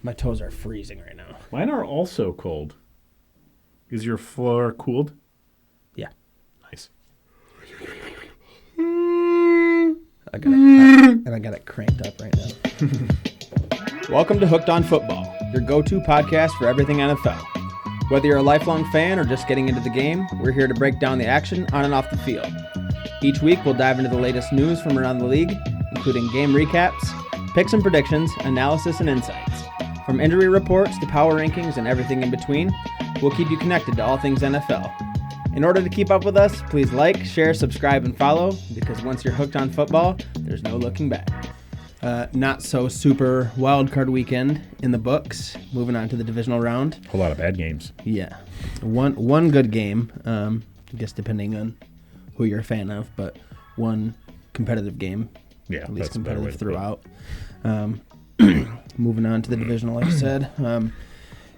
My toes are freezing right now. Mine are also cold. Is your floor cooled? Yeah. Nice. I got it cranked up right now. Welcome to Hooked on Football, your go-to podcast for everything NFL. Whether you're a lifelong fan or just getting into the game, we're here to break down the action on and off the field. Each week, we'll dive into the latest news from around the league, including game recaps, picks and predictions, analysis, and insights. From injury reports to power rankings and everything in between, we'll keep you connected to all things NFL. In order to keep up with us, please like, share, subscribe, and follow, because once you're hooked on football, there's no looking back. Not so super wild card weekend in the books. Moving on to the divisional round. A lot of bad games. Yeah. One good game, I guess depending on who you're a fan of, but one competitive game. Yeah, at least that's a better way competitive to put throughout. Moving on to the divisional, like I said.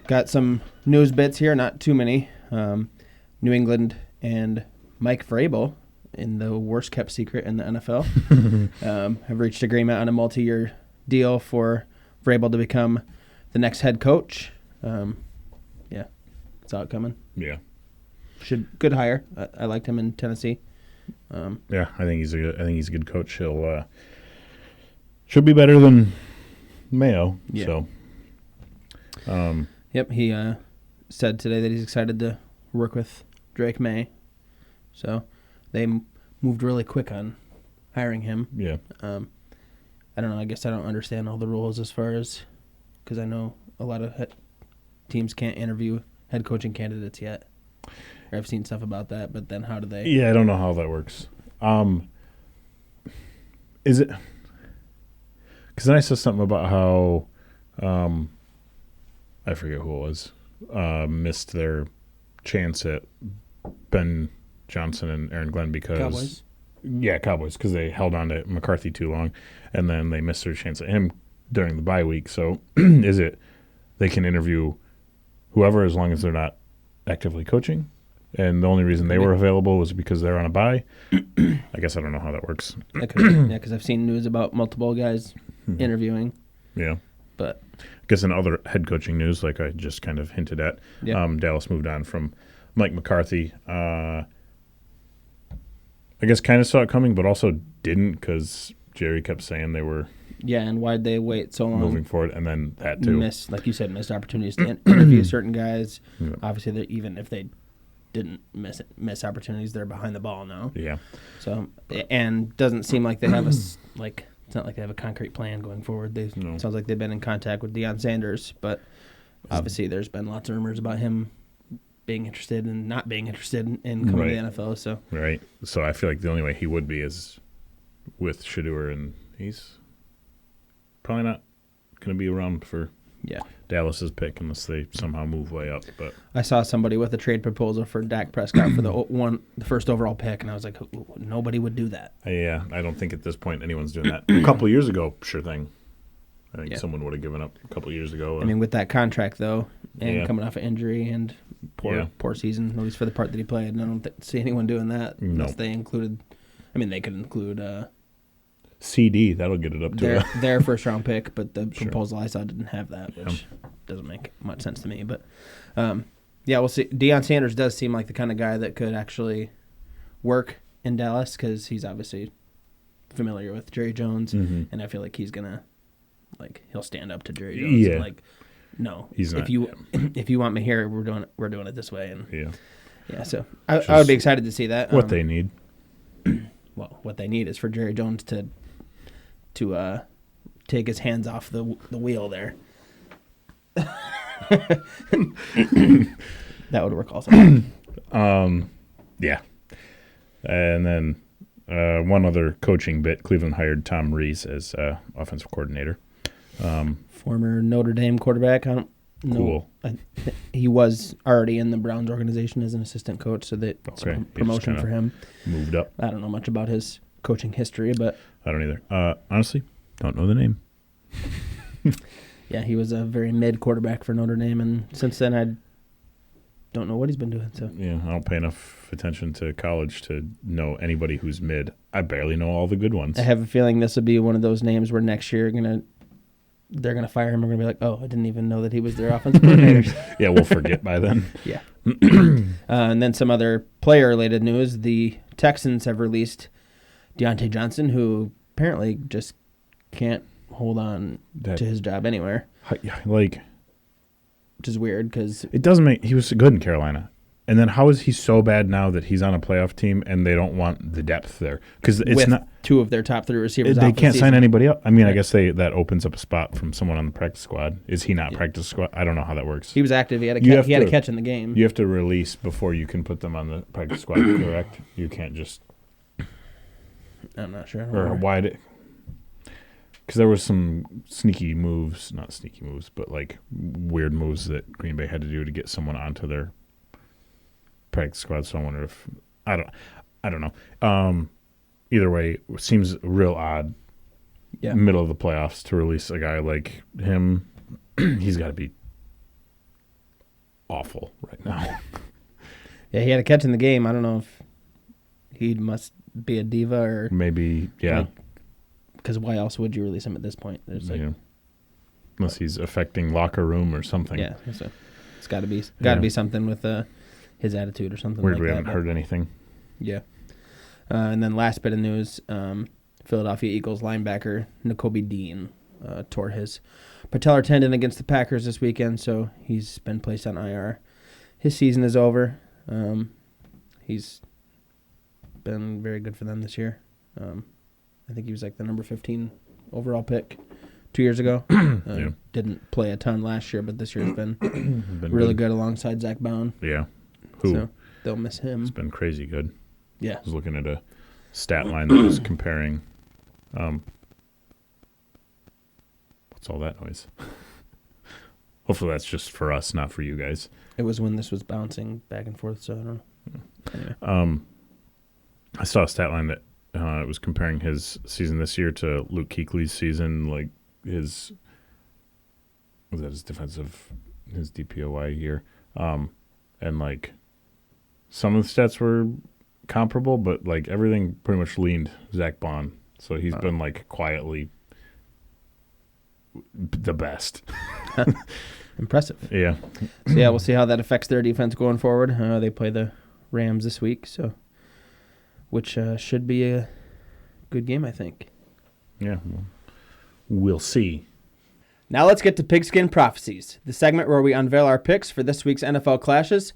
Got some news bits here, not too many. New England and Mike Vrabel, in the worst kept secret in the NFL, have reached agreement on a multi-year deal for Vrabel to become the next head coach. Yeah, saw it coming. Yeah. Good hire. I liked him in Tennessee. Yeah, I think he's a good coach. He'll should be better than Mayo. Yeah. So, Yep, he said today that he's excited to work with Drake May. So they moved really quick on hiring him. yeah. I don't know. I guess I don't understand all the rules as far as, because I know a lot of teams can't interview head coaching candidates yet. Or I've seen stuff about that, but then how do they? Yeah, I don't know how that works. Is it? Because then I said something about how, I forget who it was, missed their chance at Ben Johnson and Aaron Glenn because Cowboys? Yeah, Cowboys, because they held on to McCarthy too long, and then they missed their chance at him during the bye week. So is it they can interview whoever as long as they're not actively coaching? And the only reason they were available was because they're on a bye. I guess I don't know how that works. Yeah, because I've seen news about multiple guys interviewing. Yeah. But I guess in other head coaching news, like I just kind of hinted at, Dallas moved on from Mike McCarthy. I guess kind of saw it coming, but also didn't because Jerry kept saying they were and why'd they wait so long? moving forward, and then that too. Like you said, missed opportunities to interview certain guys. Yeah. Obviously, even if they didn't miss opportunities, they're behind the ball now. Yeah. So, and doesn't seem like they have it's not like they have a concrete plan going forward. Sounds like they've been in contact with Deion Sanders, but obviously there's been lots of rumors about him being interested and not being interested in coming to the NFL. So Right. So I feel like the only way he would be is with Shedeur, and he's probably not going to be around for Dallas's pick unless they somehow move way up. But I saw somebody with a trade proposal for Dak Prescott for the first overall pick, and I was like, nobody would do that. Yeah, I don't think at this point anyone's doing that. A couple of years ago, sure thing. I think someone would have given up a couple of years ago. I mean, with that contract though, and coming off an injury and poor season, at least for the part that he played, and I don't see anyone doing that unless they included. I mean, they could include CD. That'll get it up to their first round pick, but the proposal I saw didn't have that, which doesn't make much sense to me. But we'll see. Deion Sanders does seem like the kind of guy that could actually work in Dallas because he's obviously familiar with Jerry Jones, and I feel like he's gonna he'll stand up to Jerry Jones. Yeah. And no, he's not. If you want me here, we're doing it this way. And so I would be excited to see that. What they need. Well, what they need is for Jerry Jones to take his hands off the wheel there. That would work also. Yeah. And then one other coaching bit, Cleveland hired Tom Rees as offensive coordinator. Former Notre Dame quarterback. I don't know. Cool. He was already in the Browns organization as an assistant coach, so that's a promotion for him. Moved up. I don't know much about his coaching history, but I don't either. Honestly, don't know the name. Yeah, he was a very mid quarterback for Notre Dame, and since then I don't know what he's been doing. So yeah, I don't pay enough attention to college to know anybody who's mid. I barely know all the good ones. I have a feeling this will be one of those names where next year you're gonna they're going to fire him. We're going to be like, oh, I didn't even know that he was their offensive coordinator. Yeah, we'll forget by then. Yeah. And then some other player-related news. The Texans have released Deontay Johnson, who apparently just can't hold on to his job anywhere. Like, which is weird because it doesn't make. He was good in Carolina, and then how is he so bad now that he's on a playoff team and they don't want the depth there? Because it's with not 2 of their top 3 receivers. They can't sign anybody else. I mean, right. I guess that opens up a spot from someone on the practice squad. Is he not practice squad? I don't know how that works. He was active. He had a catch in the game. You have to release before you can put them on the practice squad. Correct? You can't just. I'm not sure. Or why did? Because there was some not sneaky moves, but like weird moves that Green Bay had to do to get someone onto their practice squad. So I wonder if I don't know. Either way, it seems real odd. Yeah. Middle of the playoffs to release a guy like him. He's got to be awful right now. Yeah, he had a catch in the game. I don't know if he must be a diva or maybe because why else would you release him at this point? There's unless he's affecting locker room or something. Yeah, so it's got to be something with his attitude or something. Weird, like we that. haven't heard anything. Yeah, and then last bit of news: Philadelphia Eagles linebacker Nakobe Dean tore his patellar tendon against the Packers this weekend, so he's been placed on IR. His season is over. He's been very good for them this year. I think he was like the number 15 overall pick 2 years ago. Didn't play a ton last year, but this year's been really good alongside Zach Bowen. Yeah. So they'll miss him. It's been crazy good. Yeah. I was looking at a stat line that was comparing. What's all that noise? Hopefully that's just for us, not for you guys. It was when this was bouncing back and forth, so I don't know. Anyway. I saw a stat line that it was comparing his season this year to Luke Kuechly's season, like his DPOY year. And like some of the stats were comparable, but like everything pretty much leaned Zach Bond. So he's been like quietly the best. Impressive. Yeah. So we'll see how that affects their defense going forward. They play the Rams this week, which should be a good game, I think. Yeah, we'll see. Now let's get to Pigskin Prophecies, the segment where we unveil our picks for this week's NFL clashes,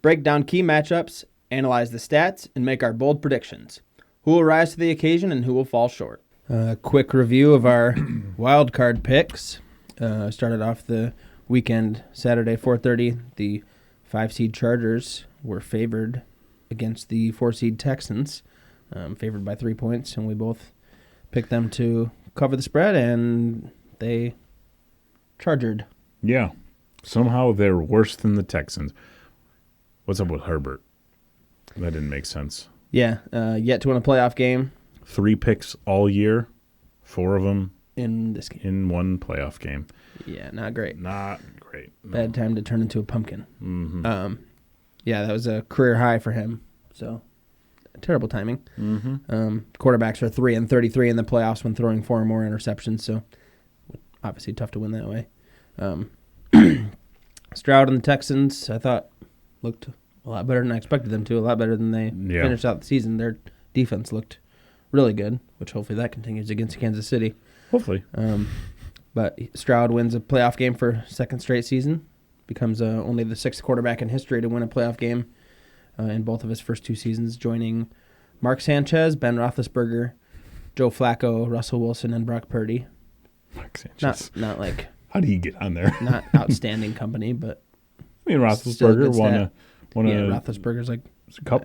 break down key matchups, analyze the stats, and make our bold predictions. Who will rise to the occasion and who will fall short? Quick review of our wild card picks. Started off the weekend, Saturday, 4:30. The 5-seed Chargers were favored against the 4-seed Texans, favored by 3 points, and we both picked them to cover the spread, and they chargered. Yeah. Somehow they're worse than the Texans. What's up with Herbert? That didn't make sense. Yeah, yet to win a playoff game. 3 picks all year, 4 of them in this game. In one playoff game. Yeah, not great. Not great. No. Bad time to turn into a pumpkin. Mm-hmm. Yeah, that was a career high for him. So, terrible timing. Mm-hmm. Quarterbacks are 3-33 in the playoffs when throwing 4 or more interceptions. So, obviously tough to win that way. Stroud and the Texans, I thought, looked a lot better than I expected them to. A lot better than they finished out the season. Their defense looked really good, which hopefully that continues against Kansas City. Hopefully. But Stroud wins a playoff game for second straight season. Becomes only the 6th quarterback in history to win a playoff game in both of his first 2 seasons, joining Mark Sanchez, Ben Roethlisberger, Joe Flacco, Russell Wilson, and Brock Purdy. Mark Sanchez. Not like... How did he get on there? Not outstanding company, but... I mean, Roethlisberger won a... Roethlisberger's like...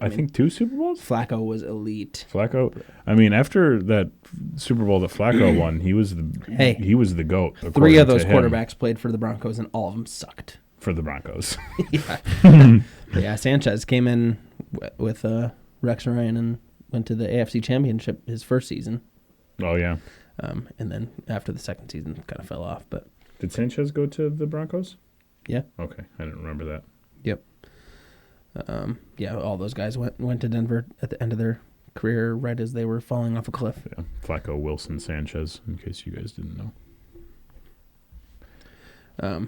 I think 2 Super Bowls? Flacco was elite. Flacco... I mean, after that Super Bowl that Flacco won, he was the GOAT. 3 of those quarterbacks played for the Broncos, and all of them sucked. For the Broncos. Yeah, Sanchez came in with Rex Ryan and went to the AFC Championship his first season. Oh, yeah. And then after the second season, kind of fell off. But did Sanchez go to the Broncos? Yeah. Okay, I didn't remember that. Yep. All those guys went to Denver at the end of their career right as they were falling off a cliff. Yeah, Flacco, Wilson, Sanchez, in case you guys didn't know. Yeah,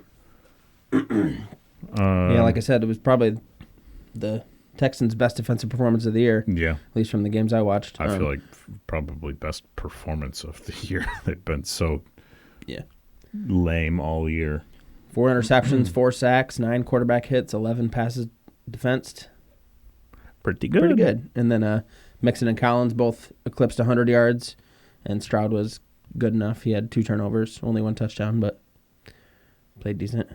like I said, it was probably the Texans' best defensive performance of the year. Yeah. At least from the games I watched. I feel like probably best performance of the year. They've been so lame all year. 4 interceptions, 4 sacks, 9 quarterback hits, 11 passes defensed. Pretty good. Pretty good. And then Mixon and Collins both eclipsed 100 yards, and Stroud was good enough. He had 2 turnovers, only 1 touchdown, but played decent.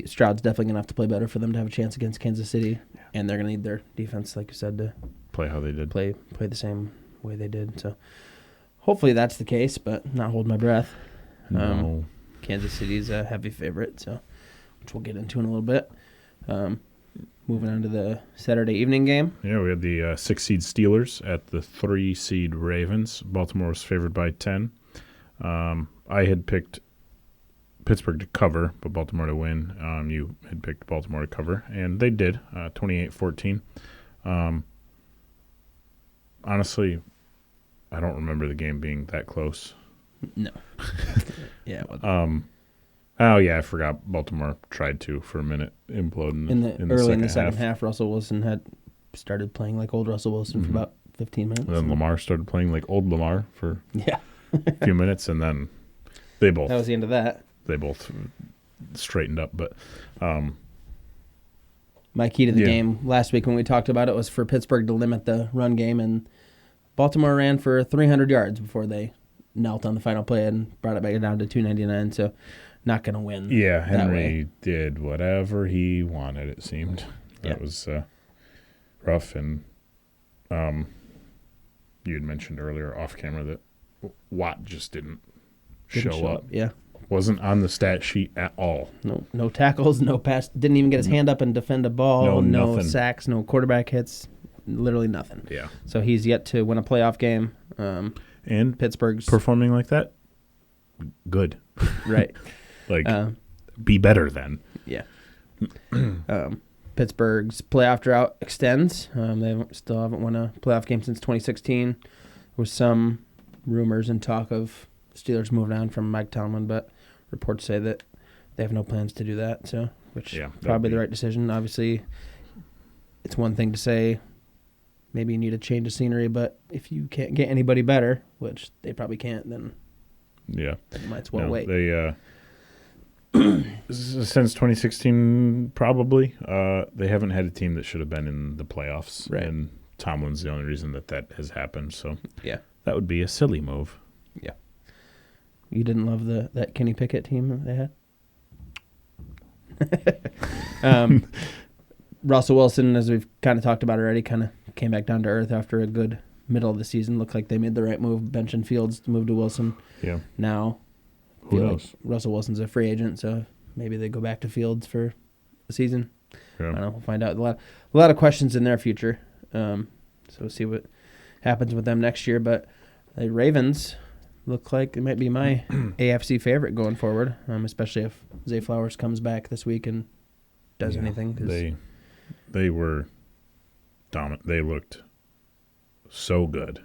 Stroud's definitely going to have to play better for them to have a chance against Kansas City, and they're going to need their defense, like you said, to play how they did. Play the same way they did. So hopefully that's the case, but not hold my breath. No. Kansas City's a heavy favorite, so which we'll get into in a little bit. Moving on to the Saturday evening game. Yeah, we had the 6-seed Steelers at the 3-seed Ravens. Baltimore was favored by 10. I had picked Pittsburgh to cover, but Baltimore to win. You had picked Baltimore to cover, and they did, 28-14. Honestly, I don't remember the game being that close. No. Yeah. It wasn't. I forgot Baltimore tried to for a minute implode in the second half. Russell Wilson had started playing like old Russell Wilson for about 15 minutes. And then Lamar started playing like old Lamar for a few minutes, and then they both. That was the end of that. They both straightened up, but my key to the game last week when we talked about it was for Pittsburgh to limit the run game, and Baltimore ran for 300 yards before they knelt on the final play and brought it back down to 299, so not going to win. Yeah, Henry did whatever he wanted, it seemed. That was rough, and you had mentioned earlier off camera that Watt just didn't show up. Yeah. Wasn't on the stat sheet at all. No tackles, no pass. Didn't even get his hand up and defend a ball. No sacks, no quarterback hits. Literally nothing. Yeah. So he's yet to win a playoff game. And Pittsburgh's performing like that, good. Right. Be better then. Yeah. Pittsburgh's playoff drought extends. They still haven't won a playoff game since 2016. There was some rumors and talk of Steelers moving on from Mike Tomlin, but reports say that they have no plans to do that. So, which probably the right decision. Obviously, it's one thing to say maybe you need a change of scenery, but if you can't get anybody better, which they probably can't, then you might as well wait. They since 2016, probably they haven't had a team that should have been in the playoffs, right. And Tomlin's the only reason that has happened. So that would be a silly move. Yeah. You didn't love that Kenny Pickett team that they had? Russell Wilson, as we've kind of talked about already, kind of came back down to earth after a good middle of the season. Looked like they made the right move, benching Fields to move to Wilson. Yeah. Now, who knows? Like Russell Wilson's a free agent, so maybe they go back to Fields for the season. Yeah. I don't know. We'll find out. A lot of questions in their future. So we'll see what happens with them next year. But the Ravens look like it might be my AFC favorite going forward, especially if Zay Flowers comes back this week and does anything. They were dominant. They looked so good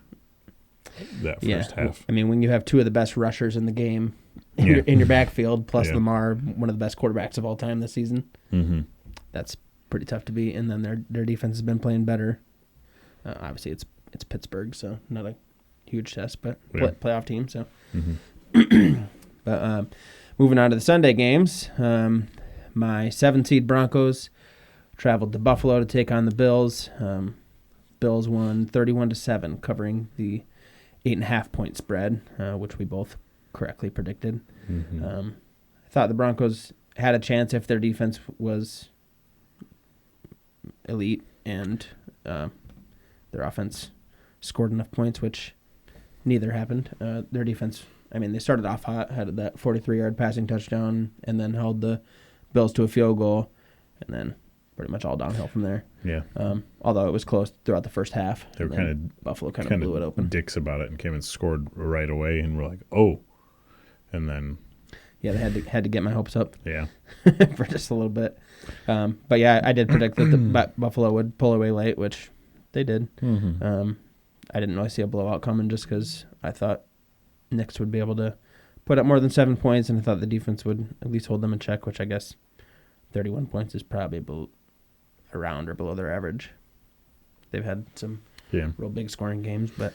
that first half. I mean, when you have 2 of the best rushers in the game in your backfield, plus Lamar, one of the best quarterbacks of all time this season, that's pretty tough to beat. And then their defense has been playing better. Obviously, it's Pittsburgh, so not a huge test, but playoff team. So, but moving on to the Sunday games, my 7-seed Broncos traveled to Buffalo to take on the Bills. Bills won 31-7, covering the 8.5-point spread, which we both correctly predicted. I thought the Broncos had a chance if their defense was elite and their offense scored enough points, which neither happened. Their defense, I mean, they started off hot, had that 43-yard passing touchdown, and then held the Bills to a field goal, and then pretty much all downhill from there. Yeah. Although it was close throughout the first half. They were Buffalo kind of blew it open. Dicks about it and came and scored right away, and we're like, oh. And then. Yeah, they had to get my hopes up. Yeah. For just a little bit. But yeah, I did predict that Buffalo would pull away late, which they did. I didn't really see a blowout coming just because I thought Knicks would be able to put up more than 7 points, and I thought the defense would at least hold them in check, which I guess 31 points is probably around or below their average. They've had some real big scoring games, but...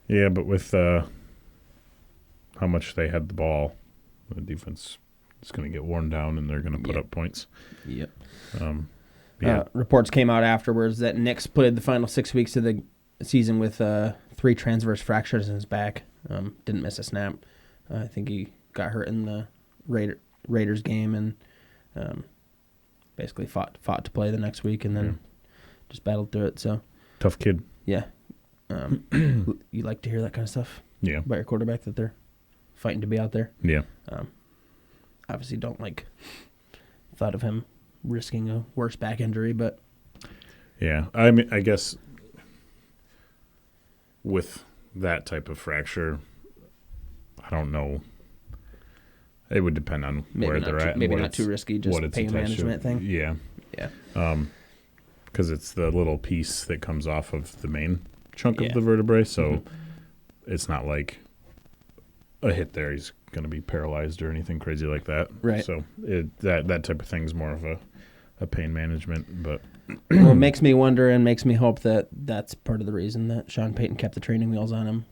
Yeah, but with how much they had the ball, the defense is going to get worn down, and they're going to put up points. Yep. Yeah. Reports came out afterwards that Nick's played the final 6 weeks of the season with 3 transverse fractures in his back. Didn't miss a snap. I think he got hurt in the Raiders game and basically fought to play the next week, and then just battled through it. So tough kid. Yeah. You like to hear that kind of stuff? Yeah. About your quarterback, that they're fighting to be out there? Yeah. Obviously don't like thought of him risking a worse back injury, but... Yeah. I mean, I guess with that type of fracture, I don't know. It would depend on where they're at. Maybe not too risky, just pain management thing. Yeah. Yeah. Because it's the little piece that comes off of the main chunk of the vertebrae, so it's not like a hit there. He's going to be paralyzed or anything crazy like that. Right. So that type of thing is more of a pain management. But well, it makes me wonder and makes me hope that that's part of the reason that Sean Payton kept the training wheels on him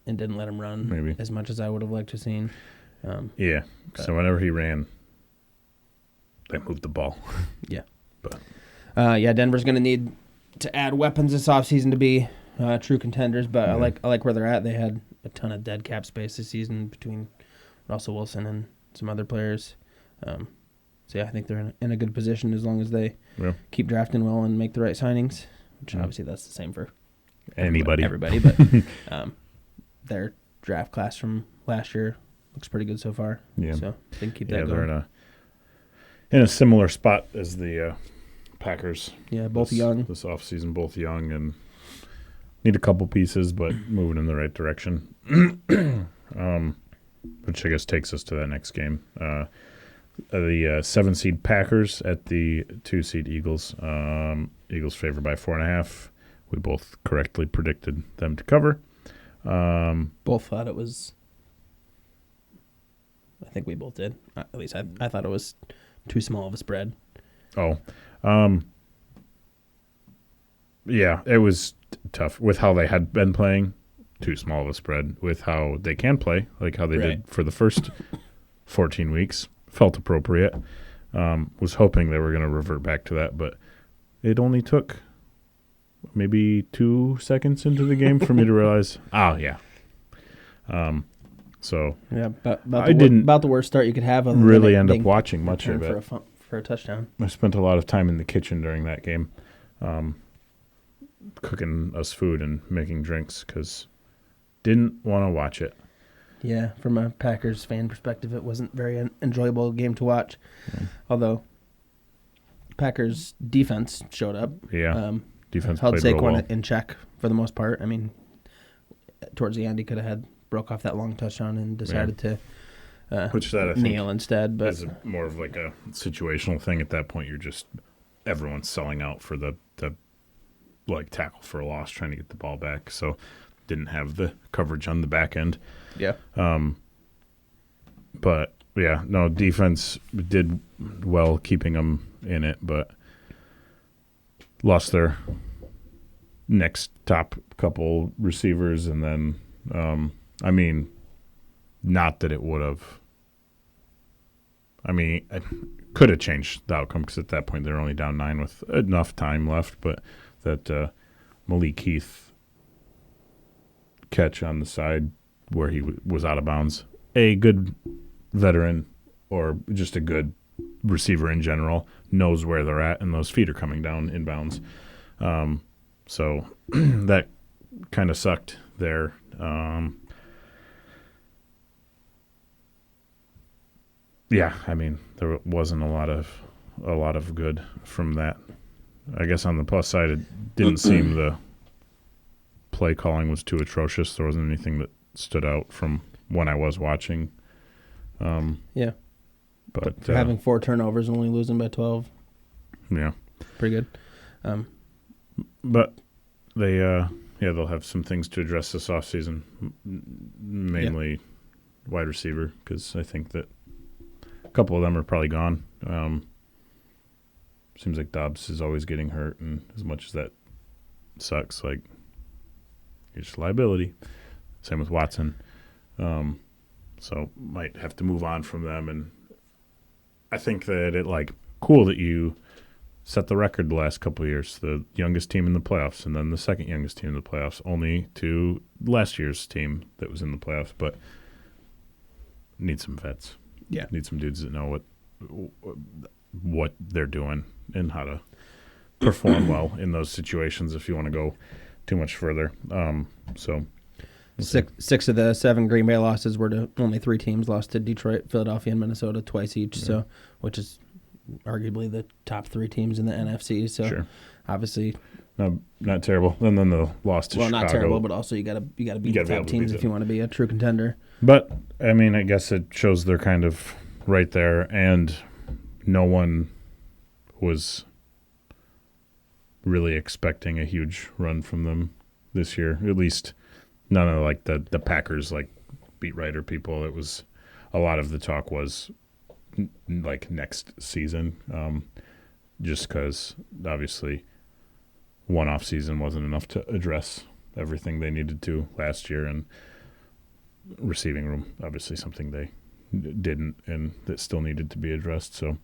and didn't let him run as much as I would have liked to have seen. Yeah. So whenever he ran, they moved the ball. Yeah. But Denver's going to need to add weapons this offseason to be true contenders, but I like where they're at. They had a ton of dead cap space this season between Russell Wilson and some other players. I think they're in a good position as long as they keep drafting well and make the right signings, which obviously that's the same for everybody. But their draft class from last year looks pretty good so far. Yeah. So they can keep that going. They're in a similar spot as the Packers. Yeah, both young. This offseason, both young and need a couple pieces, but moving in the right direction. Which I guess takes us to that next game. The 7-seed Packers at the 2-seed Eagles. Eagles favored by 4.5. We both correctly predicted them to cover. Both thought it was... I think we both did. At least I thought it was too small of a spread. Oh. Yeah, it was tough with how they had been playing. Too small of a spread. With how they can play, like how they did for the first 14 weeks. Felt appropriate. Was hoping they were going to revert back to that, but it only took maybe 2 seconds into the game for me to realize, So about the worst start you could have. Really end up watching much of it for a touchdown. I spent a lot of time in the kitchen during that game, cooking us food and making drinks because didn't want to watch it. Yeah, from a Packers fan perspective, it wasn't very enjoyable game to watch. Yeah. Although Packers defense showed up. Yeah, defense held played Saquon real well. in check for the most part. I mean, towards the end, he could have broke off that long touchdown and decided to kneel instead. But is more of like a situational thing. At that point, you're just everyone's selling out for the tackle for a loss, trying to get the ball back. So didn't have the coverage on the back end. Yeah. But yeah, no, defense did well keeping them in it, but lost their next top couple receivers, and then not that it would have. I mean, it could have changed the outcome because at that point they're only down 9 with enough time left. But that Malik Heath catch on the side where he was out of bounds, a good veteran or just a good receiver in general knows where they're at, and those feet are coming down inbounds. So that kind of sucked there. Yeah, I mean, there wasn't a lot of good from that. I guess on the plus side, it didn't seem the play calling was too atrocious. There wasn't anything that stood out from when I was watching. Yeah. But for having 4 turnovers and only losing by 12. Yeah. Pretty good. But they'll have some things to address this offseason, mainly wide receiver, because I think that a couple of them are probably gone. Seems like Dobbs is always getting hurt, and as much as that sucks, like, it's just liability. Same with Watson. So might have to move on from them. And I think that cool that you set the record the last couple of years, the youngest team in the playoffs, and then the second youngest team in the playoffs, only to last year's team that was in the playoffs. But need some vets. Yeah. Need some dudes that know what they're doing and how to perform well in those situations if you want to go too much further. So six of the 7 Green Bay losses were to only 3 teams lost to Detroit, Philadelphia, and Minnesota twice each. Yeah. So, which is arguably the top 3 teams in the NFC. So, sure. Obviously, not terrible. And then the loss to Chicago. Well, not terrible, but also you got to beat the top teams if you want to be a true contender. But I mean, I guess it shows they're kind of right there, and no one was really expecting a huge run from them this year. At least none of the Packers beat writer people. It was a lot of the talk was next season, just because obviously one off season wasn't enough to address everything they needed to last year, and receiving room obviously something they didn't, and that still needed to be addressed. So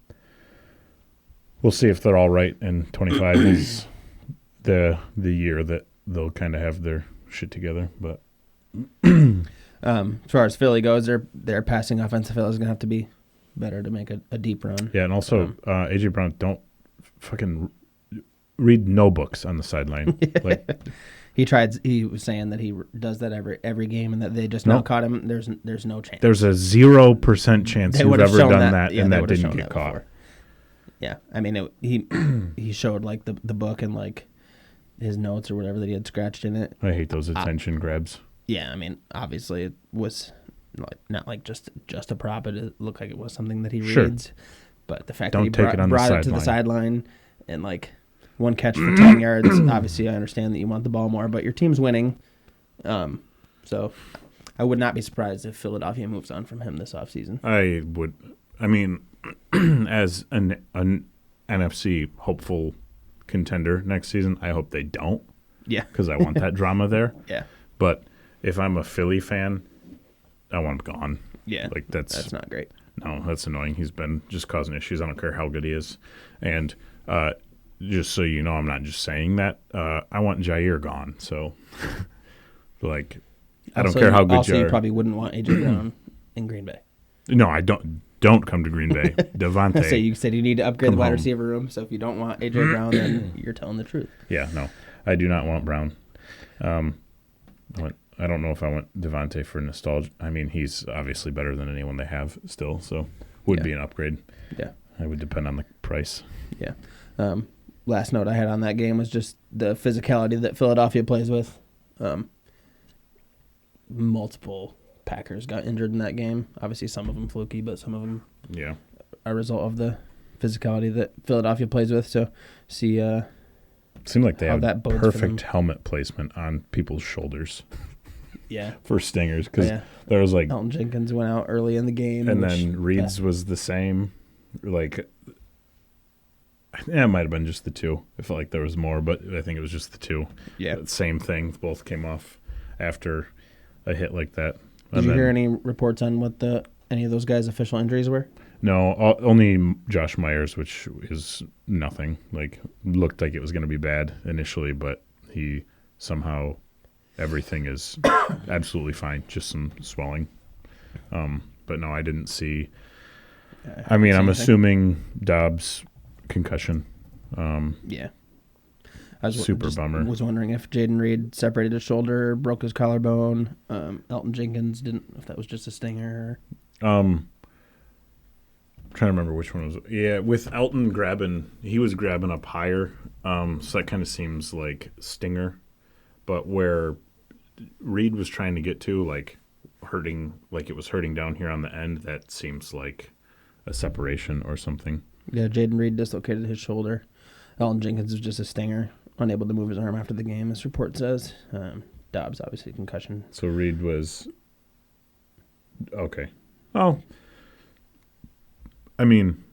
we'll see if they're all right, and 25 is the year that they'll kind of have their shit together. But as far as Philly goes, their passing offensive is going to have to be better to make a deep run. Yeah, and also A.J. Brown, don't fucking read no books on the sideline. He was saying that he does that every game, and that they just now caught him. There's no chance. There's a 0% chance you've ever done that and that didn't get caught. Before. Yeah, I mean, he showed the book and his notes or whatever that he had scratched in it. I hate those attention grabs. Yeah, I mean, obviously it was not just a prop. It looked like it was something that he reads. But the fact that he brought it to the sideline and one catch for 10 yards, obviously I understand that you want the ball more, but your team's winning. So I would not be surprised if Philadelphia moves on from him this offseason. I would. I mean, as an NFC hopeful contender next season, I hope they don't. Yeah. Because I want that drama there. Yeah. But if I'm a Philly fan, I want him gone. Yeah. That's not great. No, that's annoying. He's been just causing issues. I don't care how good he is. And just so you know, I'm not just saying that. I want Jair gone. So, I don't care how good Jair. You probably wouldn't want A.J. Brown in Green Bay. No, I don't. Don't come to Green Bay. Devontae. So you said you need to upgrade the wide receiver room. So if you don't want A.J. Brown, then you're telling the truth. Yeah, no. I do not want Brown. I don't know if I want Devontae for nostalgia. I mean, he's obviously better than anyone they have still, so would be an upgrade. Yeah. I would depend on the price. Yeah. Last note I had on that game was just the physicality that Philadelphia plays with. Multiple Packers got injured in that game. Obviously, some of them fluky, but some of them a result of the physicality that Philadelphia plays with. So, see, seemed like they have that perfect helmet placement on people's shoulders. Yeah, for stingers, because there was Elton Jenkins went out early in the game, and then Reed's was the same. It might have been just the two. I felt like there was more, but I think it was just the two. Yeah, same thing. Both came off after a hit like that. Did you hear any reports on what any of those guys' official injuries were? No, only Josh Myers, which is nothing. Looked like it was going to be bad initially, but he somehow everything is absolutely fine. Just some swelling. But no, I didn't see. I'm assuming Dobbs concussion. Yeah. Super bummer. Was wondering if Jaden Reed separated his shoulder, broke his collarbone. Elton Jenkins didn't. If that was just a stinger. I'm trying to remember which one was. Yeah, with Elton he was grabbing up higher. So that kind of seems like stinger, but where Reed was trying to get to, hurting, it was hurting down here on the end. That seems like a separation or something. Yeah, Jaden Reed dislocated his shoulder. Elton Jenkins was just a stinger, unable to move his arm after the game, this report says. Dobbs, obviously, concussion. So Reed was Okay. Oh, I mean,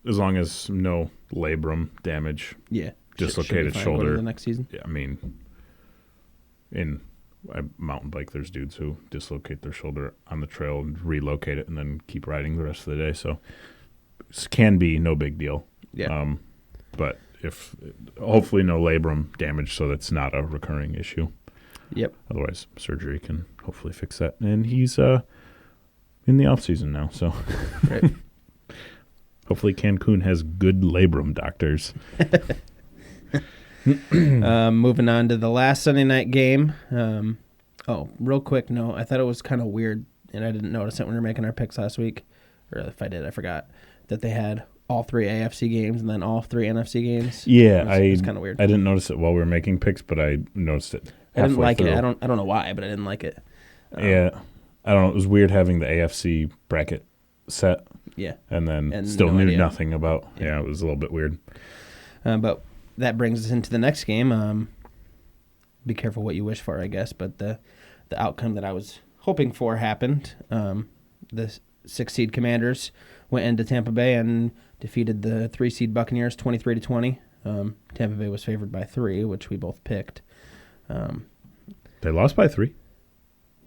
as long as no labrum damage, Yeah. dislocated should be fine going shoulder. into the next season. Yeah, I mean, in a mountain bike, there's dudes who dislocate their shoulder on the trail and relocate it and then keep riding the rest of the day. So it can be no big deal. Yeah. But hopefully no labrum damage, so that's not a recurring issue. Yep. Otherwise, surgery can hopefully fix that. And he's in the off season now, so Right. hopefully Cancun has good labrum doctors. Moving on to the last Sunday night game. Real quick note. I thought it was kind of weird, and I didn't notice it when we were making our picks last week. Or if I did, I forgot that they had all 3 AFC games and then all 3 NFC games. Yeah, it was kind of weird. I didn't notice it while we were making picks, but I noticed it. I didn't like through. it. I don't know why, but I didn't like it. Yeah, I don't know. It was weird having the AFC bracket set. Yeah. And still no knew idea. nothing about. Yeah. It was a little bit weird. But that brings us into the next game. Be careful what you wish for, I guess. But the outcome that I was hoping for happened. The 6-seed Commanders went into Tampa Bay and defeated the 3-seed Buccaneers 23-20. Tampa Bay was favored by 3, which we both picked. They lost by 3.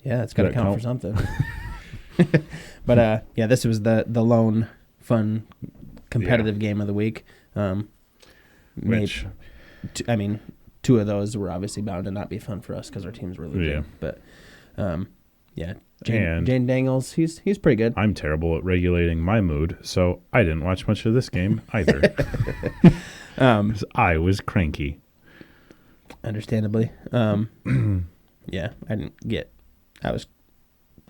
Yeah, it's got to count for something. But this was the lone fun competitive game of the week. Which, I mean, 2 of those were obviously bound to not be fun for us because our team's really good. But Jane Daniels, he's pretty good. I'm terrible at regulating my mood, so I didn't watch much of this game either. 'Cause I was cranky. Understandably. I was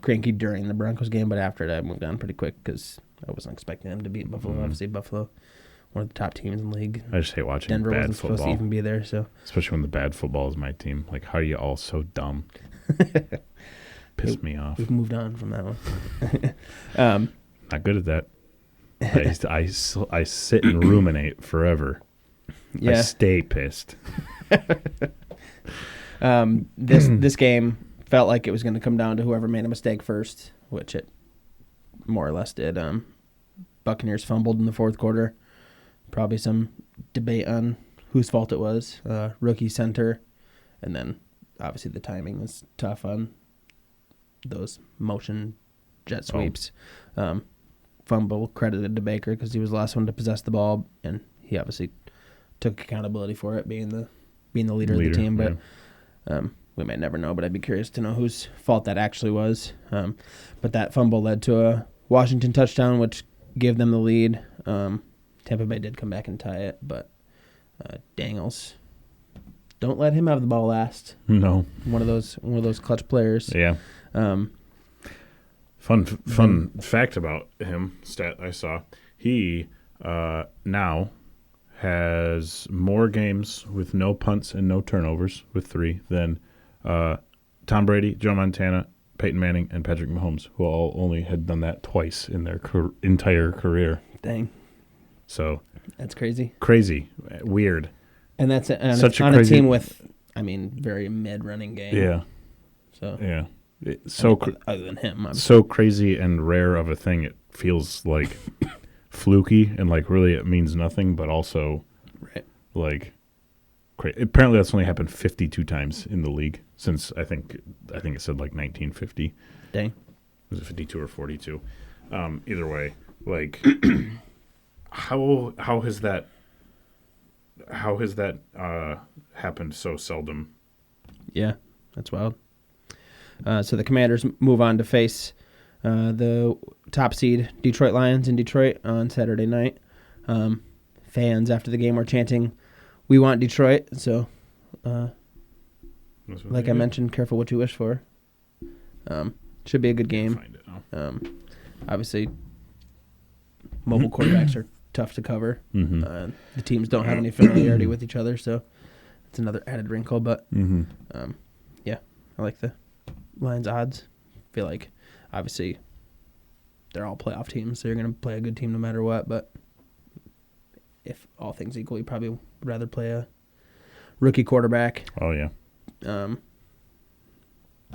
cranky during the Broncos game, but after that I moved on pretty quick because I wasn't expecting them to beat Buffalo. Obviously, Buffalo, one of the top teams in the league. I just hate watching Denver bad wasn't football. supposed to even be there, so especially when the bad football is my team. Like, how are you all so dumb? Pissed me off. We've moved on from that one. Not good at that. I sit and ruminate forever. Yeah. I stay pissed. This game felt like it was going to come down to whoever made a mistake first, which it more or less did. Buccaneers fumbled in the fourth quarter. Probably some debate on whose fault it was. Rookie center, and then obviously the timing was tough on those motion jet sweeps. Fumble credited to Baker because he was the last one to possess the ball, and he obviously took accountability for it, being the leader of the team. But we might never know. But I'd be curious to know whose fault that actually was. But that fumble led to a Washington touchdown, which gave them the lead. Tampa Bay did come back and tie it, but Daniels, don't let him have the ball last. No, one of those clutch players. Yeah. Fun fact about him, stat I saw. He now has more games with no punts and no turnovers, with 3, than Tom Brady, Joe Montana, Peyton Manning, and Patrick Mahomes, who all only had done that twice in their entire career. Dang. So that's crazy. Crazy. Weird. And that's such on a crazy team with, very mid-running game. Yeah. So yeah. Other than him, so crazy and rare of a thing. It feels like fluky and like really it means nothing, but also like apparently that's only happened 52 times in the league since I think it said like 1950. Dang. Was it 52 or 42? Either way, like how has that happened so seldom? Yeah, that's wild. So the Commanders move on to face the top seed Detroit Lions in Detroit on Saturday night. Fans after the game were chanting, "We want Detroit." So, like I mentioned, careful what you wish for. Should be a good game. Find it now. Obviously, mobile quarterbacks are tough to cover. Mm-hmm. The teams don't have any familiarity with each other, so it's another added wrinkle. But I like the Lions odds. Feel like obviously they're all playoff teams, so you're going to play a good team no matter what. But if all things equal, you probably would rather play a rookie quarterback. Oh yeah. I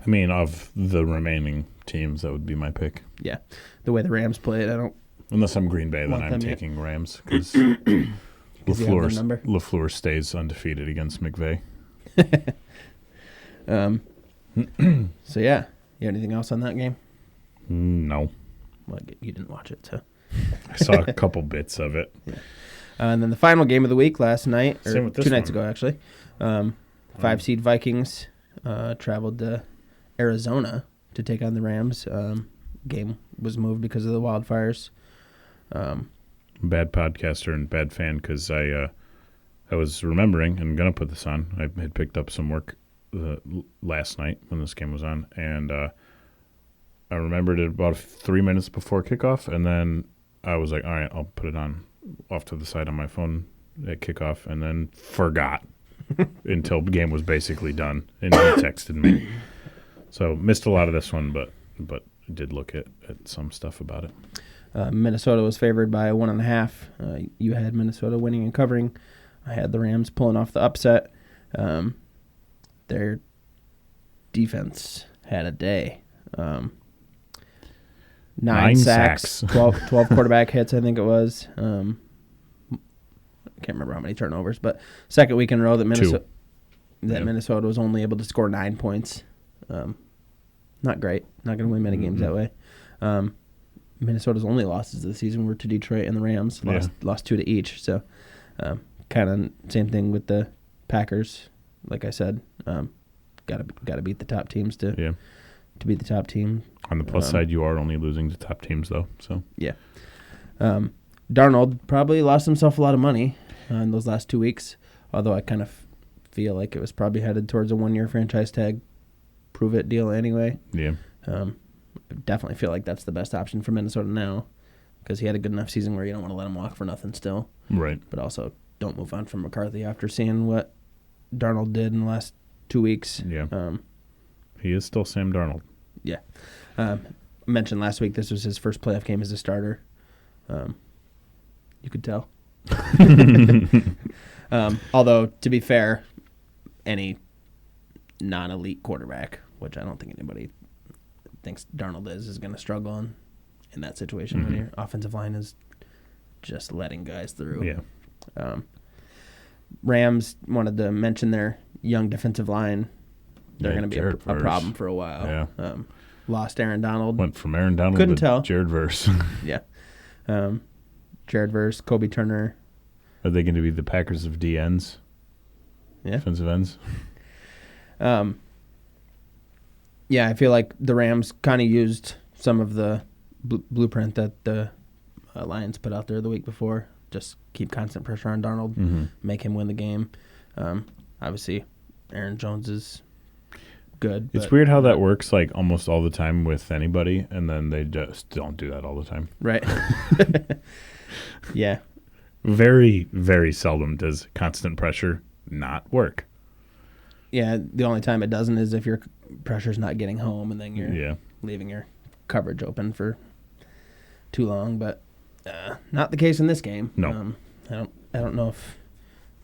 mean, of the remaining teams, that would be my pick. Yeah. The way the Rams played, I don't. Unless I'm Green Bay, then Want I'm them yet. taking Rams because you have their number? LaFleur stays undefeated against McVay. So, yeah. You have anything else on that game? No. Well, you didn't watch it, so. I saw a couple bits of it. Yeah. And then the final game of the week last night, or Same with this 2 nights one. ago, actually. 5-seed Vikings traveled to Arizona to take on the Rams. Game was moved because of the wildfires. Bad podcaster and bad fan because I was remembering and going to put this on. I had picked up some work last night when this game was on, and I remembered it about 3 minutes before kickoff, and then I was like, all right, I'll put it on off to the side on my phone at kickoff, and then forgot until the game was basically done, and he texted me. So missed a lot of this one, but did look at some stuff about it. Minnesota was favored by 1.5. You had Minnesota winning and covering. I had the Rams pulling off the upset. Their defense had a day. 9 sacks, 12 quarterback hits, I think it was. I can't remember how many turnovers, but second week in a row that Minnesota was only able to score 9 points. Not great. Not going to win many games that way. Minnesota's only losses of the season were to Detroit and the Rams. Lost 2 to each. So kind of same thing with the Packers. Like I said, got to beat the top teams to beat the top team. On the plus side, you are only losing to top teams, though. So yeah. Darnold probably lost himself a lot of money in those last 2 weeks, although I kind of feel like it was probably headed towards a 1-year franchise tag, prove-it deal anyway. Yeah. I definitely feel like that's the best option for Minnesota now because he had a good enough season where you don't want to let him walk for nothing still. Right. But also don't move on from McCarthy after seeing what Darnold did in the last 2 weeks. Yeah. He is still Sam Darnold. Yeah. Mentioned last week this was his first playoff game as a starter. You could tell. Although, to be fair, any non-elite quarterback, which I don't think anybody thinks Darnold is going to struggle in that situation when your offensive line is just letting guys through. Yeah. Rams wanted to mention their young defensive line. They're going to be a Jared problem for a while. Yeah. Lost Aaron Donald. Went from Aaron Donald Couldn't to tell. Jared Verse. Yeah. Jared Verse, Kobe Turner. Are they going to be the Packers of DNs? Yeah. Defensive ends? Yeah, I feel like the Rams kind of used some of the blueprint that the Lions put out there the week before. Just keep constant pressure on Darnold, make him win the game. Obviously, Aaron Jones is good. It's weird how that works like almost all the time with anybody, and then they just don't do that all the time. Right. Yeah. Very, very seldom does constant pressure not work. Yeah, the only time it doesn't is if your pressure's not getting home and then you're leaving your coverage open for too long. But not the case in this game. No. I don't know if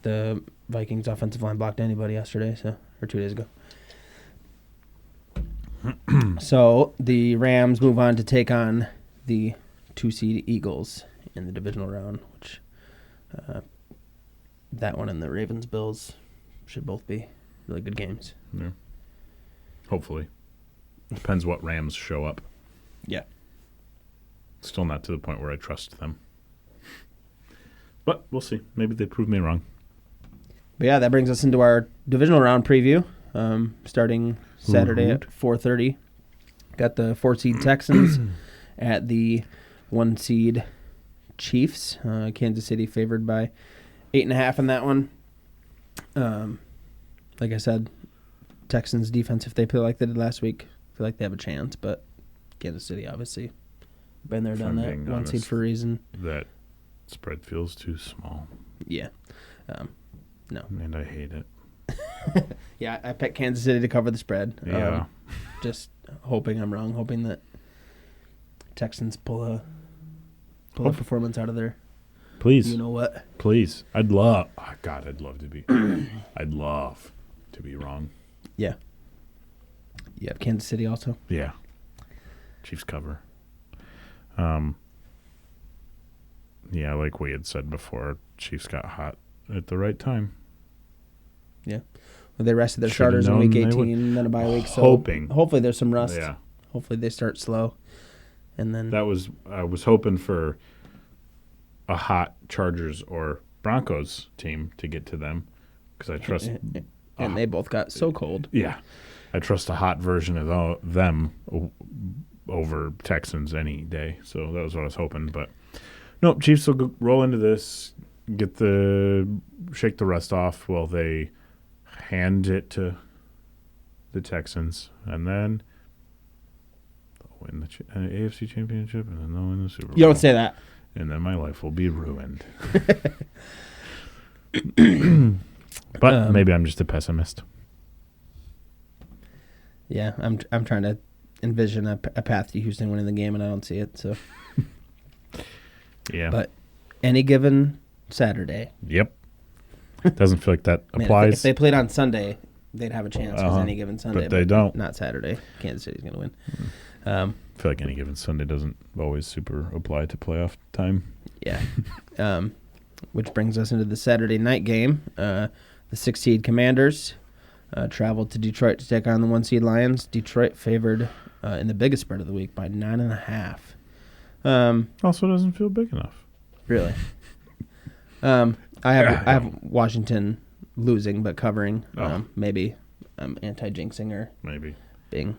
the Vikings offensive line blocked anybody yesterday, or 2 days ago. So the Rams move on to take on the 2-seed Eagles in the divisional round, which that one and the Ravens-Bills should both be really good games. Yeah. Hopefully. Depends what Rams show up. Yeah. Still not to the point where I trust them. But we'll see. Maybe they prove me wrong. But yeah, that brings us into our divisional round preview, starting Saturday at 4:30. Got the 4-seed Texans at the 1-seed Chiefs. Kansas City favored by 8.5 in that one. Like I said, Texans defense, if they play like they did last week, I feel like they have a chance. But Kansas City, obviously, been there, done that. 1 seed for a reason. That spread feels too small. Yeah. No. And I hate it. Yeah, I picked Kansas City to cover the spread. Yeah. Just hoping I'm wrong, hoping that Texans pull a performance out of there. Please. You know what? Please. I'd love to be. I'd love to be wrong. Yeah. You have Kansas City also? Yeah. Chiefs cover. Yeah, like we had said before, Chiefs got hot at the right time. Yeah. Well, they rested their Should've starters in known week they 18, then a bye week. So Hoping. hopefully there's some rust. Yeah. Hopefully they start slow. And then I was hoping for a hot Chargers or Broncos team to get to them because I trust. And they both got so cold. Yeah, I trust a hot version of them over Texans any day. So that was what I was hoping. But nope, Chiefs will roll into this, shake the rust off while they hand it to the Texans, and then they'll win the AFC Championship, and then they'll win the Super Bowl. You don't say that. And then my life will be ruined. But maybe I'm just a pessimist. Yeah, I'm trying to envision a path to Houston winning the game, and I don't see it. So, yeah. But any given Saturday. Yep. Doesn't feel like that Man, applies. if they played on Sunday, they'd have a chance. Because any given Sunday, but they don't. Not Saturday. Kansas City's going to win. I feel like any given Sunday doesn't always super apply to playoff time. Yeah. Which brings us into the Saturday night game. The 6-seed Commanders traveled to Detroit to take on the 1-seed Lions. Detroit favored in the biggest spread of the week by 9.5. Also doesn't feel big enough. Really? I have Washington losing but covering. Maybe I'm anti-jinxing or maybe being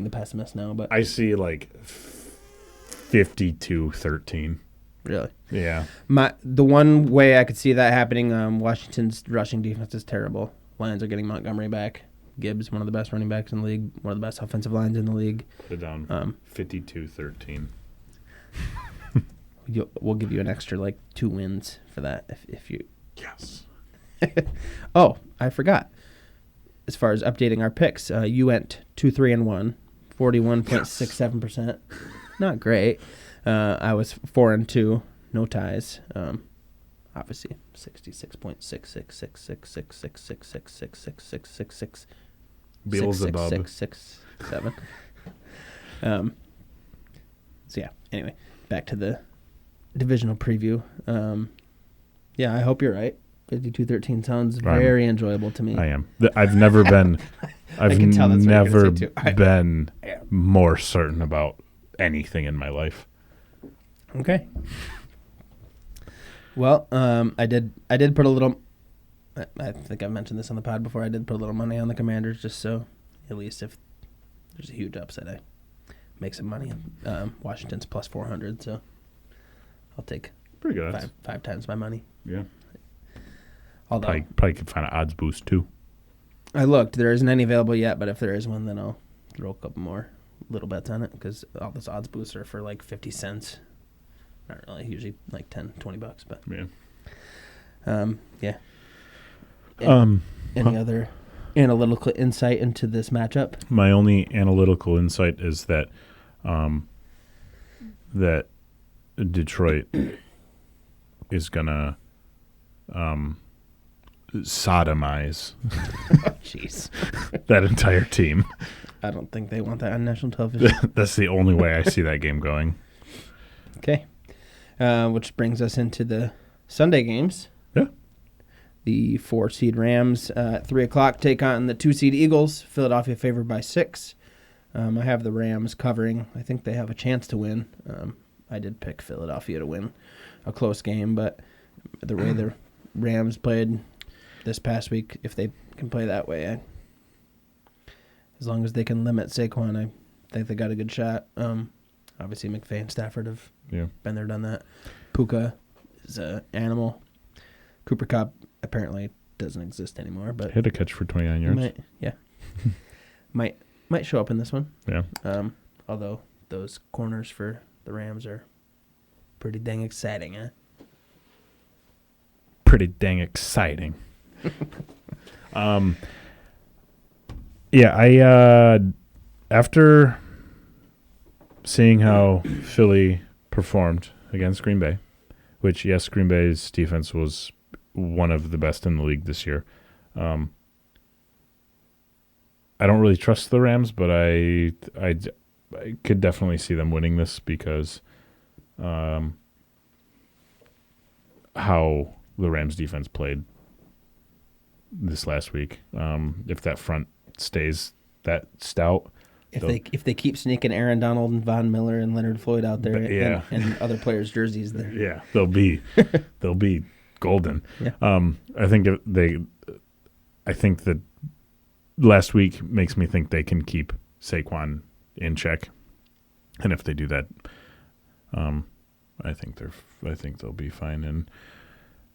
the pessimist now, but I see like 52-13. Really? Yeah. The one way I could see that happening, Washington's rushing defense is terrible. Lions are getting Montgomery back. Gibbs, one of the best running backs in the league, one of the best offensive lines in the league. Put it down. 52-13. We'll give you an extra 2 wins for that if you. Yes. Oh, I forgot. As far as updating our picks, you went 2-3-1, 41.67%. Not great. I was 4-2, no ties. Obviously 66.66666666666666. Beelzebub. 667. So yeah. Anyway, back to the divisional preview. Yeah, I hope you're right. 52-13 sounds very enjoyable to me. I am. I've never been. I've never been more certain about anything in my life. Okay. Well, I did put a little. I think I've mentioned this on the pod before. I did put a little money on the Commanders just so, at least if there's a huge upset, I make some money. Washington's plus 400, so I'll take pretty good five times my money. Yeah. Although probably could find an odds boost too. I looked. There isn't any available yet, but if there is one, then I'll throw a couple more little bets on it because all those odds boosts are for 50 cents. Not really, usually $10, $20, but yeah. Yeah. Any other analytical insight into this matchup? My only analytical insight is that that Detroit is gonna sodomize jeez that entire team. I don't think they want that on national television. That's the only way I see that game going. Okay. Which brings us into the Sunday games. Yeah. The 4-seed Rams at 3 o'clock take on the 2-seed Eagles. Philadelphia favored by 6. I have the Rams covering. I think they have a chance to win. I did pick Philadelphia to win a close game, but the way the Rams played this past week, if they can play that way, as long as they can limit Saquon, I think they got a good shot. Obviously, McVay and Stafford have been there, done that. Puka is an animal. Cooper Kupp apparently doesn't exist anymore, but hit a catch for 29 yards. Might show up in this one. Yeah. Although those corners for the Rams are pretty dang exciting, eh? Pretty dang exciting. Yeah, I after seeing how Philly performed against Green Bay, which, yes, Green Bay's defense was one of the best in the league this year. I don't really trust the Rams, but I I could definitely see them winning this because how the Rams defense played this last week. If that front stays that stout, if they keep sneaking Aaron Donald and Von Miller and Leonard Floyd out there and other players' jerseys there, yeah, they'll be golden. Yeah. I think that last week makes me think they can keep Saquon in check, and if they do that, I think they'll be fine, and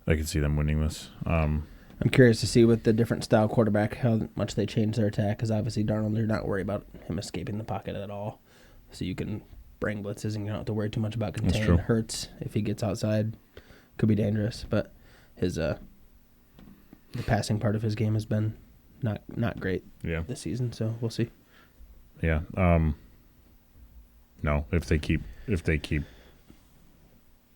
I can see them winning this. I'm curious to see with the different style quarterback how much they change their attack, because obviously Darnold, you're not worried about him escaping the pocket at all, so you can bring blitzes and you don't have to worry too much about contain. Hurts if he gets outside could be dangerous, but his the passing part of his game has been not great this season, so we'll see. Yeah. No, if they keep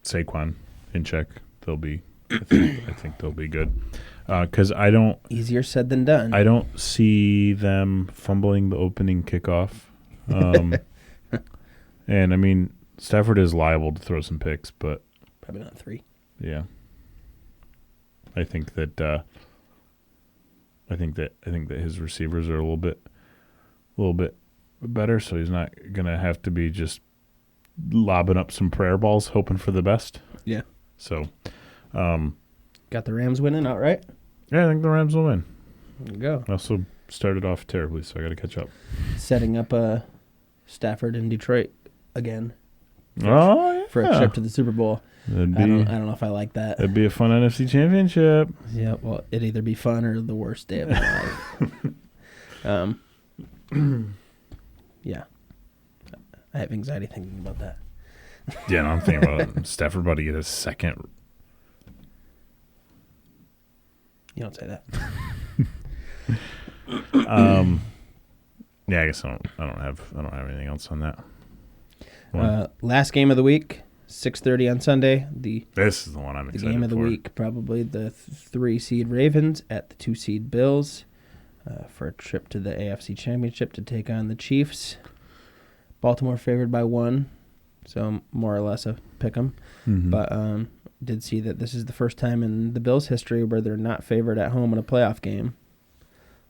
Saquon in check, they'll be. I think they'll be good. Because I don't. Easier said than done. I don't see them fumbling the opening kickoff. And I mean, Stafford is liable to throw some picks, but probably not 3. Yeah. I think that his receivers are a little bit better, so he's not gonna have to be just lobbing up some prayer balls, hoping for the best. Yeah. So, got the Rams winning outright. Yeah, I think the Rams will win. There you go. I also started off terribly, so I got to catch up. Setting up Stafford in Detroit again. For a trip to the Super Bowl. I don't know if I like that. It'd be a fun NFC Championship. Yeah, well, it'd either be fun or the worst day of my life. Yeah. I have anxiety thinking about that. Yeah, no, I'm thinking about Stafford about to get his second. You don't say that. Yeah, I guess I don't have anything else on that. Last game of the week, 6:30 on Sunday. This is the one I'm excited for. The game of the week, probably the 3-seed Ravens at the 2-seed Bills for a trip to the AFC Championship to take on the Chiefs. Baltimore favored by 1, so more or less a pick 'em. Mm-hmm. But did see that this is the first time in the Bills' history where they're not favored at home in a playoff game.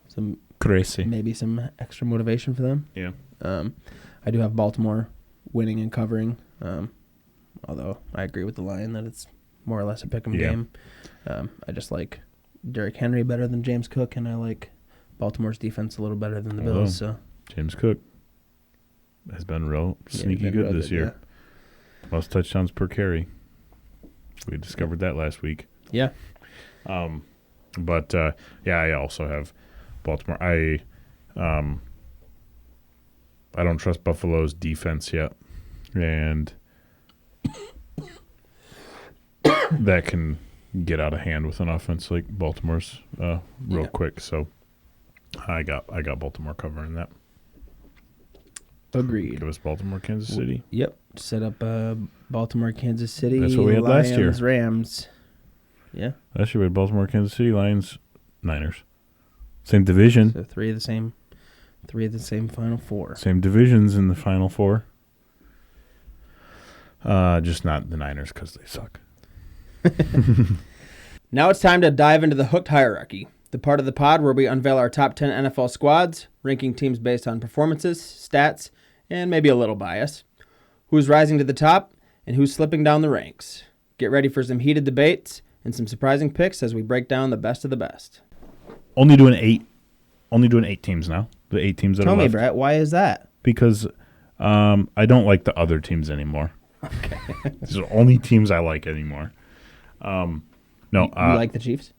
Some crazy, maybe some extra motivation for them. Yeah. I do have Baltimore winning and covering. Although I agree with the line that it's more or less a pick 'em game. I just like Derrick Henry better than James Cook, and I like Baltimore's defense a little better than the Bills. So James Cook has been real sneaky good this year. Yeah. Most touchdowns per carry. We discovered that last week. Yeah. But I also have Baltimore. I don't trust Buffalo's defense yet, and that can get out of hand with an offense like Baltimore's real quick. So I got Baltimore covering that. Agreed. It was Baltimore, Kansas City. Yep. Set up Baltimore, Kansas City. That's what we had last year. Rams. Yeah. Last year we had Baltimore, Kansas City, Lions, Niners. Same division. So three of the same Final Four. Same divisions in the Final Four. Just not the Niners because they suck. Now it's time to dive into the Hooked Hierarchy, the part of the pod where we unveil our top 10 NFL squads, ranking teams based on performances, stats, and maybe a little bias. Who's rising to the top and who's slipping down the ranks. Get ready for some heated debates and some surprising picks as we break down the best of the best. Only doing 8 teams now. The 8 teams that are left. Tell me, Brett, why is that? Because I don't like the other teams anymore. Okay. These are the only teams I like anymore. No, you like the Chiefs?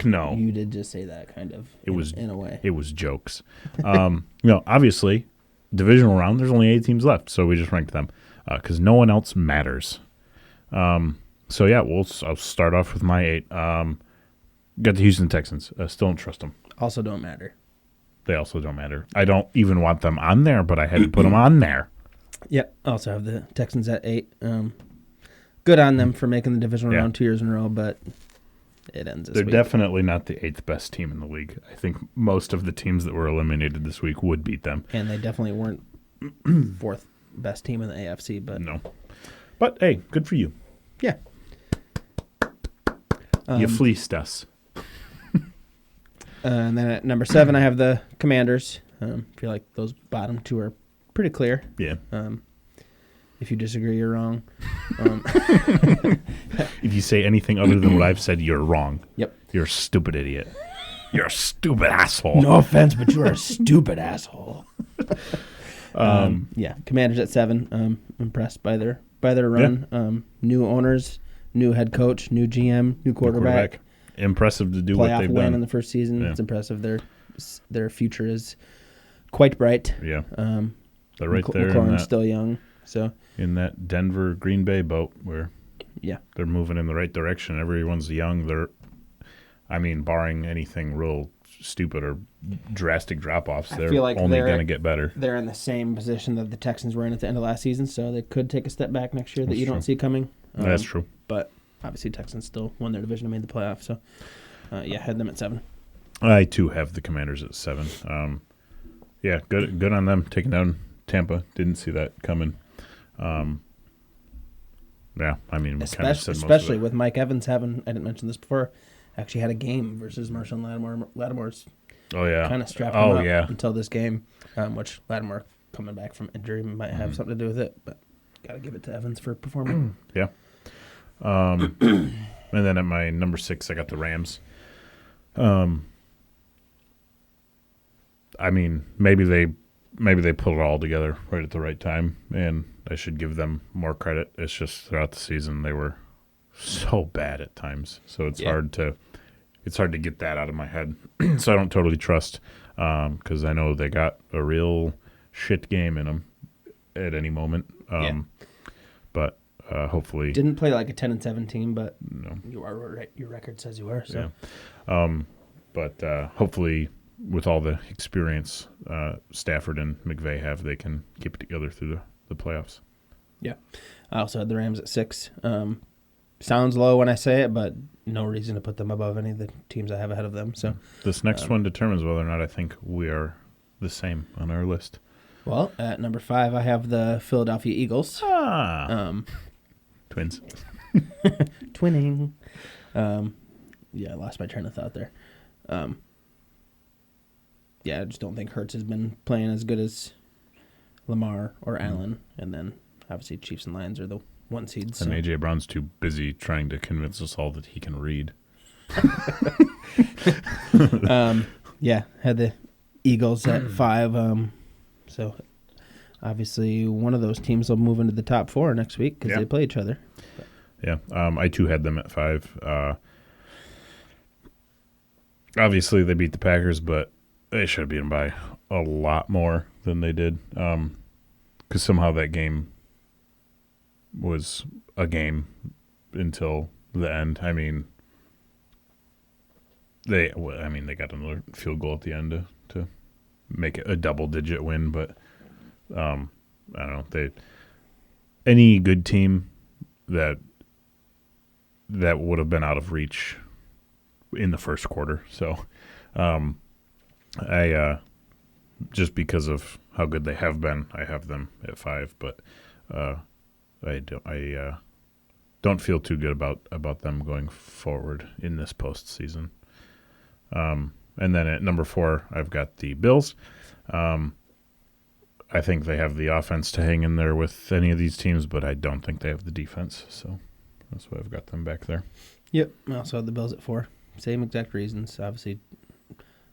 No. You did just say that kind of in a way. It was jokes. Obviously, Divisional Round, there's only 8 teams left, so we just ranked them because no one else matters. I'll start off with my 8. Got the Houston Texans. Still don't trust them. Also don't matter. They also don't matter. I don't even want them on there, but I had to put them on there. Yep. I also have the Texans at 8. Good on them for making the Divisional Round 2 years in a row, but it ends this week. They're definitely not the 8th best team in the league. I think most of the teams that were eliminated this week would beat them. And they definitely weren't fourth best team in the AFC, but no. But hey, good for you. Yeah. You fleeced us. And then at number 7, I have the Commanders. I feel like those bottom two are pretty clear. Yeah. If you disagree, you're wrong. If you say anything other than what I've said, you're wrong. Yep. You're a stupid idiot. You're a stupid asshole. No offense, but you're a stupid asshole. Yeah, Commanders at 7. Impressed by their run. Yeah. New owners, new head coach, new GM, new quarterback. Impressive to do what they've playoff win done in the first season. Yeah. It's impressive. Their future is quite bright. Yeah. They're right there. McLaurin's still young, so in that Denver Green Bay boat where yeah, they're moving in the right direction. Everyone's young. Barring anything real stupid or drastic drop-offs, they're only going to get better. They're in the same position that the Texans were in at the end of last season, so they could take a step back next year that you don't see coming. That's true. But obviously Texans still won their division and made the playoffs, so had them at 7. I, too, have the Commanders at 7. Yeah, good on them taking down Tampa. Didn't see that coming. Yeah, I mean, we kind of said most especially of it. with Mike Evans having, I didn't mention this before, actually had a game versus Marshawn Lattimore. Lattimore's kind of strapped him up until this game, which Lattimore coming back from injury might have something to do with it, but got to give it to Evans for performing. Yeah. And then at my number 6, I got the Rams. Maybe they pulled it all together right at the right time, and I should give them more credit. It's just throughout the season they were so bad at times, so it's hard to get that out of my head. So I don't totally trust, because I know they got a real shit game in them at any moment. But hopefully didn't play like a 10-7 team, but no, you are right. Your record says you are. So, but hopefully, with all the experience Stafford and McVay have, they can keep it together through the playoffs. Yeah, I also had the Rams at 6. Sounds low when I say it, but no reason to put them above any of the teams I have ahead of them. So this next one determines whether or not I think we are the same on our list. Well, at number 5, I have the Philadelphia Eagles. Twins. Twinning. I lost my train of thought there. I just don't think Hurts has been playing as good as Lamar or Allen. And then, obviously, Chiefs and Lions are the 1 seeds. And A.J. Brown's too busy trying to convince us all that he can read. Had the Eagles at 5. So, obviously, one of those teams will move into the top 4 next week because they play each other. Yeah, I, too, had them at 5. Obviously, they beat the Packers, but they should have beat them by a lot more than they did, because somehow that game was a game until the end. They got another field goal at the end to make it a double-digit win, but I don't know. Any good team that would have been out of reach in the first quarter. So, I just because of how good they have been, I have them at 5. But I don't feel too good about them going forward in this postseason. And then at number 4, I've got the Bills. I think they have the offense to hang in there with any of these teams, but I don't think they have the defense. So that's why I've got them back there. Yep. I also had the Bills at 4. Same exact reasons. Obviously,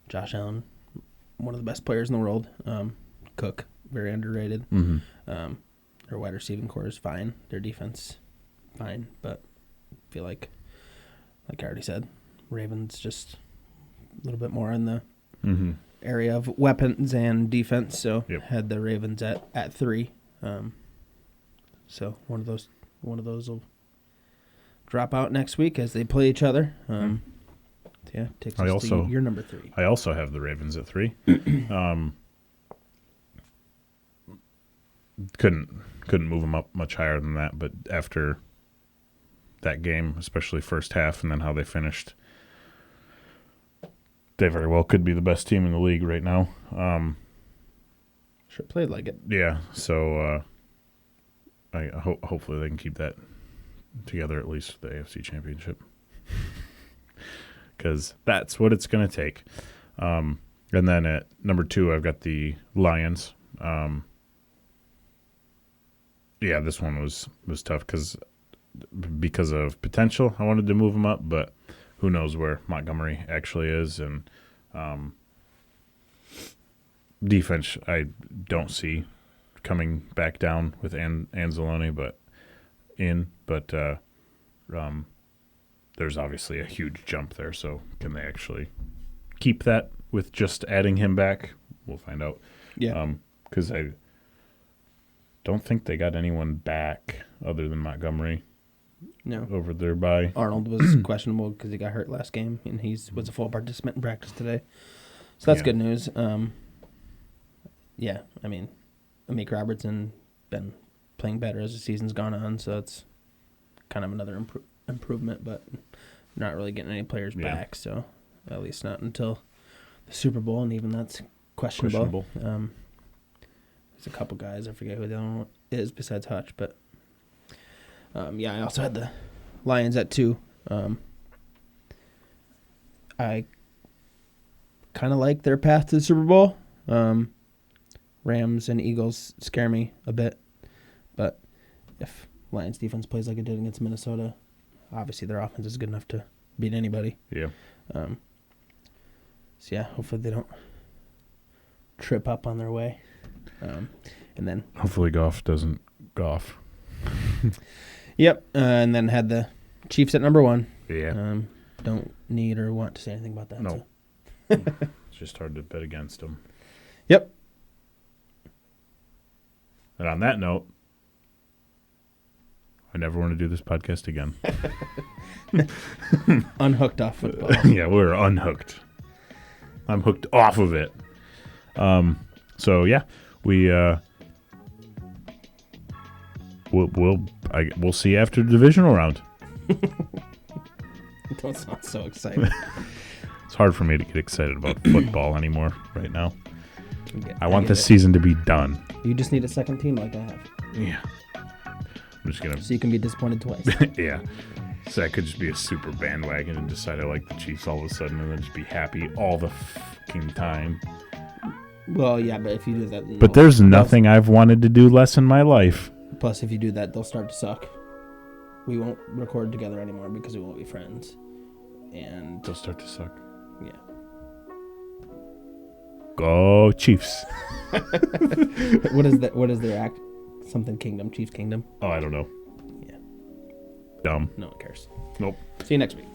Josh Allen, one of the best players in the world. Cook, very underrated. Mm-hmm. Their wide receiving core is fine. Their defense, fine. But I feel like I already said, Ravens just a little bit more in the area of weapons and defense. So had the Ravens at 3. So one of those will drop out next week as they play each other. Takes us to your number 3. I also have the Ravens at 3. Couldn't move them up much higher than that, but after that game, especially first half, and then how they finished, they very well could be the best team in the league right now. Sure played like it. Yeah, so hopefully they can keep that together, at least for the AFC Championship. Because that's what it's going to take. And then at number 2, I've got the Lions. Yeah, this one was tough because of potential. I wanted to move them up, but who knows where Montgomery actually is. And defense, I don't see coming back down with Anzalone, but there's obviously a huge jump there. So can they actually keep that with just adding him back? We'll find out. Yeah. Because I don't think they got anyone back other than Montgomery. No. Over there by Arnold was questionable because he got hurt last game, and was a full participant in practice today. So that's good news. Yeah, I mean, Amik Robertson been playing better as the season's gone on, so it's kind of another improvement, but not really getting any players back, so at least not until the Super Bowl, and even that's questionable. There's a couple guys, I forget who the other one is besides Hutch, but I also had the Lions at 2. I kind of like their path to the Super Bowl. Rams and Eagles scare me a bit, but if Lions defense plays like it did against Minnesota, obviously their offense is good enough to beat anybody. Yeah. Hopefully they don't trip up on their way. And then hopefully Goff doesn't golf. Yep. And then had the Chiefs at number 1. Yeah. Don't need or want to say anything about that. No. So. It's just hard to bet against them. Yep. And on that note, I never want to do this podcast again. Unhooked off football. Yeah, we're unhooked. I'm hooked off of it. So yeah, we'll see after the divisional round. Don't sound so excited. It's hard for me to get excited about football anymore right now. I want this season to be done. You just need a second team like I have. Yeah. I'm just gonna. So you can be disappointed twice. Yeah. So I could just be a super bandwagon and decide I like the Chiefs all of a sudden and then just be happy all the fucking time. Well, yeah, but if you do that... But there's nothing I've wanted to do less in my life. Plus, if you do that, they'll start to suck. We won't record together anymore because we won't be friends. And... They'll start to suck. Yeah. Go Chiefs. What is their act? Something Kingdom, Chiefs Kingdom? Oh, I don't know. Yeah. Dumb. No one cares. Nope. See you next week.